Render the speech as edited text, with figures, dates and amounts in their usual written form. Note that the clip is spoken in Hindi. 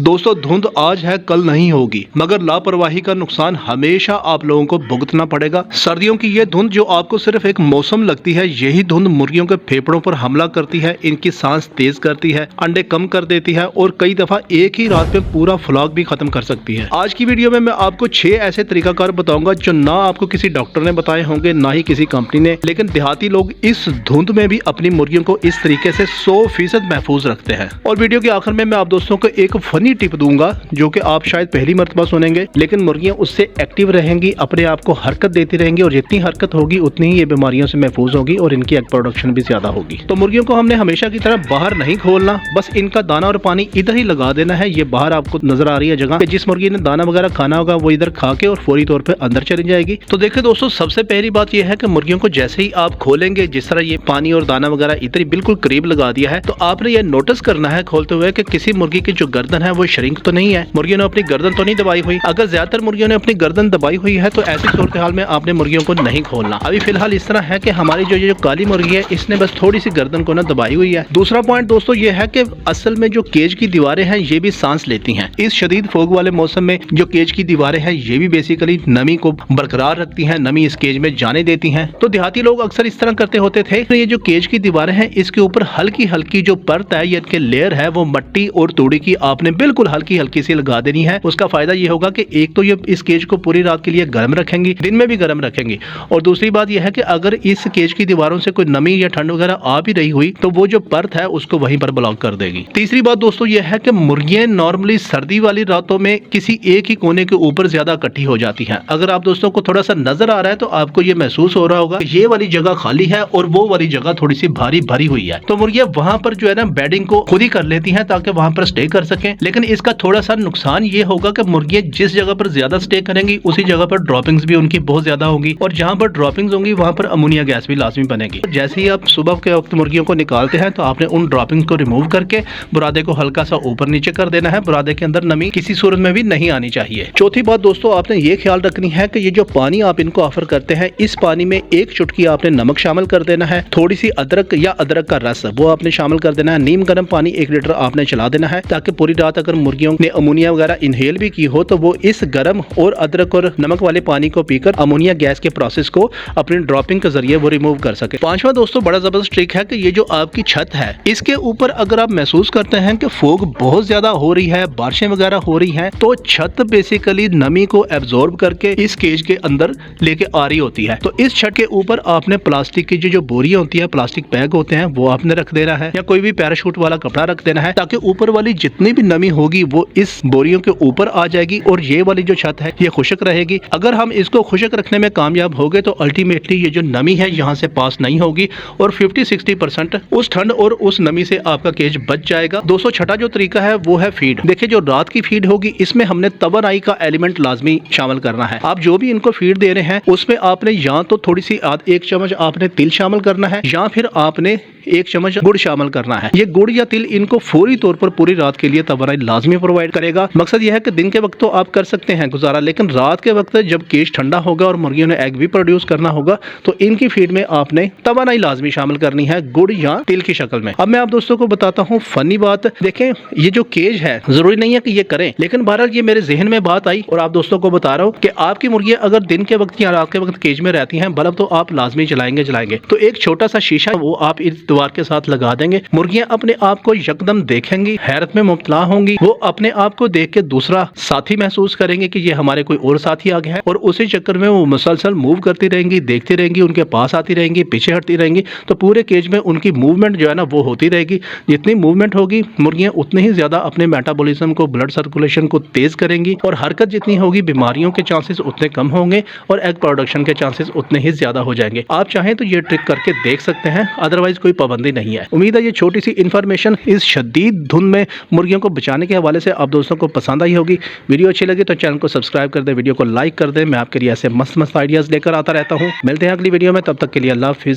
दोस्तों धुंध आज है कल नहीं होगी, मगर लापरवाही का नुकसान हमेशा आप लोगों को भुगतना पड़ेगा। सर्दियों की ये धुंध जो आपको सिर्फ एक मौसम लगती है, यही धुंध मुर्गियों के फेफड़ों पर हमला करती है, इनकी सांस तेज करती है, अंडे कम कर देती है और कई दफा एक ही रात में पूरा फ्लॉक भी खत्म कर सकती है। आज की वीडियो में मैं आपको 6 ऐसे तरीकाकार बताऊंगा जो ना आपको किसी डॉक्टर ने बताए होंगे ना ही किसी कंपनी ने, लेकिन देहाती लोग इस धुंध में भी अपनी मुर्गियों को इस तरीके से 100% महफूज रखते हैं। और वीडियो के आखिर में मैं आप दोस्तों को एक फनी टिप दूंगा जो कि आप शायद पहली मर्तबा सुनेंगे, लेकिन मुर्गियां उससे एक्टिव रहेंगी, अपने आप को हरकत देती रहेंगी और जितनी हरकत होगी उतनी ही ये बीमारियों से महफूज होगी और इनकी एग प्रोडक्शन भी ज्यादा होगी। तो मुर्गियों को हमने हमेशा की तरह बाहर नहीं खोलना, बस इनका दाना और पानी इधर ही लगा देना है। ये बाहर आपको नजर आ रही है जगह, जिस मुर्गी ने दाना वगैरह खाना होगा वो इधर खा के और फौरी तौर पर अंदर चली जाएगी। तो देखिए दोस्तों, सबसे पहली बात यह है कि मुर्गियों को जैसे ही आप खोलेंगे, जिस तरह ये पानी और दाना वगैरह इधर ही बिल्कुल करीब लगा दिया है, तो आपने ये नोटिस करना है खोलते हुए कि किसी मुर्गी की जो गर्दन है वो श्रिंक तो नहीं है, मुर्गियों ने अपनी गर्दन तो नहीं दबाई हुई। अगर ज्यादातर मुर्गियों ने अपनी गर्दन दबाई हुई है तो ऐसी सूरत हाल में आपने मुर्गियों को नहीं खोलना। अभी फिलहाल इस तरह है कि हमारी जो काली मुर्गी है इसने बस थोड़ी सी गर्दन को ना दबाई हुई है। दूसरा पॉइंट दोस्तों ये है कि असल में जो केज की दीवारें हैं ये भी सांस लेती हैं। इस शदीद फोग वाले मौसम में जो केज की दीवारें हैं ये भी बेसिकली नमी को बरकरार रखती हैं, नमी इस केज में जाने देती हैं। तो देहाती लोग अक्सर इस तरह करते होते थे। तो ये जो केज की दीवारें हैं इसके ऊपर हल्की हल्की जो परत है, ये इनके लेयर है, वो मट्टी और तूड़ी की आपने बिल्कुल हल्की हल्की सी लगा देनी है। उसका फायदा ये होगा कि एक तो ये इस केज को पूरी रात के लिए गर्म रखेंगी, दिन में भी गर्म रखेंगी, और दूसरी बात यह है कि अगर इस केज की दीवारों से कोई नमी या ठंड वगैरह आ भी रही हुई तो वो जो परत है उसको वहीं पर ब्लॉक कर देगी। तीसरी बात दोस्तों यह है कि मुर्गियां नॉर्मली सर्दी वाली रातों में किसी एक ही कोने के ऊपर ज्यादा इकट्ठी हो जाती हैं। अगर आप दोस्तों को थोड़ा सा नजर आ रहा है तो आपको ये महसूस हो रहा होगा कि ये वाली जगह खाली है और वो वाली जगह थोड़ी सी भारी भरी हुई है। तो मुर्गियां वहां पर जो है ना बेडिंग को खुद ही कर लेती हैं ताकि वहां पर स्टे कर सकें। लेकिन इसका थोड़ा सा नुकसान ये होगा कि मुर्गियां जिस जगह पर ज्यादा स्टे करेंगी उसी जगह पर ड्रॉपिंग्स भी उनकी बहुत ज्यादा होगी, और जहां पर ड्रॉपिंग्स होंगी वहां पर अमोनिया गैस भी लाजमी बनेगी। जैसे ही आप सुबह के वक्त मुर्गियों को निकालते हैं तो आपने उन ड्रॉपिंग्स को रिमूव करके बुरादे को हल्का सा ऊपर नीचे कर देना है। बुरादे के अंदर नमी किसी सूरत में भी नहीं आनी चाहिए। चौथी बात दोस्तों आपने ये ख्याल रखनी है कि ये जो पानी आप इनको ऑफर करते हैं, इस पानी में एक चुटकी आपने नमक शामिल कर देना है, थोड़ी सी अदरक या अदरक का रस वो आपने शामिल कर देना है, नीम गर्म पानी 1 लीटर आपने चला देना है, ताकि पूरी रात अगर मुर्गियों ने अमोनिया वगैरह इनहेल भी की हो तो वो इस गर्म और अदरक और नमक वाले पानी को पीकर अमोनिया गैस के प्रोसेस को अपनी ड्रॉपिंग के जरिए वो रिमूव कर सके। पांचवा दोस्तों बड़ा जबरदस्त ट्रिक है कि ये जो आपकी छत है इसके ऊपर अगर आप महसूस करते हैं कि फोग बहुत ज्यादा हो रही है, बारिशें वगैरह हो रही हैं, तो छत बेसिकली नमी को एब्जॉर्ब करके इस केज के अंदर लेके आ रही होती है। तो इस छत के ऊपर आपने प्लास्टिक की जो बोरियां होती है, प्लास्टिक बैग होते हैं, वो आपने रख देना है, या कोई भी पैराशूट वाला कपड़ा रख देना है, ताकि ऊपर वाली जितनी भी नमी होगी वो इस बोरियों के ऊपर आ जाएगी और ये वाली जो छत है ये खुशक रहेगी। अगर हम इसको खुशक रखने में कामयाब हो गए तो अल्टीमेटली ये जो नमी है यहाँ से पास नहीं होगी और 50-60% उस ठंड और उस नमी से आपका केज बच जाएगा। दोस्तों छठा जो तरीका है वो है फीड। देखिए जो रात की फीड होगी इसमें हमने तवानाई का एलिमेंट लाजमी शामिल करना है। आप जो भी इनको फीड दे रहे हैं उसमें आपने या तो थोड़ी सी 1 चम्मच आपने तिल शामिल करना है, या फिर आपने 1 चम्मच गुड़ शामिल करना है। ये गुड़ या तिल इनको फौरी तौर पर पूरी रात के लिए तवानाई लाजमी प्रोवाइड करेगा। मकसद यह है कि दिन के वक्त तो आप कर सकते हैं गुजारा, लेकिन रात के वक्त जब केज ठंडा होगा और मुर्गियों ने एग भी प्रोड्यूस करना होगा तो इनकी फीड में आपने तवानाई लाजमी शामिल करनी है, गुड़ या तिल की शक्ल में। अब मैं आप दोस्तों को बताता हूँ फनी बात। देखें ये जो केज है जरूरी नहीं है कि ये करें, लेकिन बहरहाल ये मेरे जहन में बात आई और आप दोस्तों को बता रहा हूँ कि आपकी मुर्गियां अगर दिन के वक्त या रात के वक्त केज में रहती हैं, बल्ब तो आप लाजमी जलाएंगे। तो एक छोटा सा शीशा वो आप इस दीवार के साथ लगा देंगे। मुर्गियां अपने आप को यकदम देखेंगी, हैरत में मुब्तला होंगी, वो अपने आप को देख के दूसरा साथी महसूस करेंगे कि ये हमारे कोई और साथी आ गया है, और उसी चक्कर में वो मुसलसल मूव करती रहेंगी, देखती रहेंगी, उनके पास आती रहेंगी, पीछे हटती रहेंगी। तो पूरे केज में उनकी मूवमेंट जो है ना वो होती रहेगी। जितनी मूवमेंट होगी मुर्गियां उतनी ही ज्यादा अपने मेटाबॉलिज्म को, ब्लड सर्कुलेशन को तेज करेंगी, और हरकत जितनी होगी बीमारियों के चांसेस उतने कम होंगे और एग प्रोडक्शन के चांसेस उतने ही ज्यादा हो जाएंगे। आप चाहें तो ये ट्रिक करके देख सकते हैं, अदरवाइज कोई पाबंदी नहीं है। उम्मीद है ये छोटी सी इन्फॉर्मेशन इस शदीद धुंध में मुर्गियों को बचाने के हवाले से आप दोस्तों को पसंद आई होगी। वीडियो अच्छी लगी तो चैनल को सब्सक्राइब कर दे, वीडियो को लाइक कर दे। मैं आपके लिए ऐसे मस्त आइडियाज लेकर आता रहता हूँ। मिलते हैं अगली वीडियो में, तब तक के लिए अल्लाह हाफिज।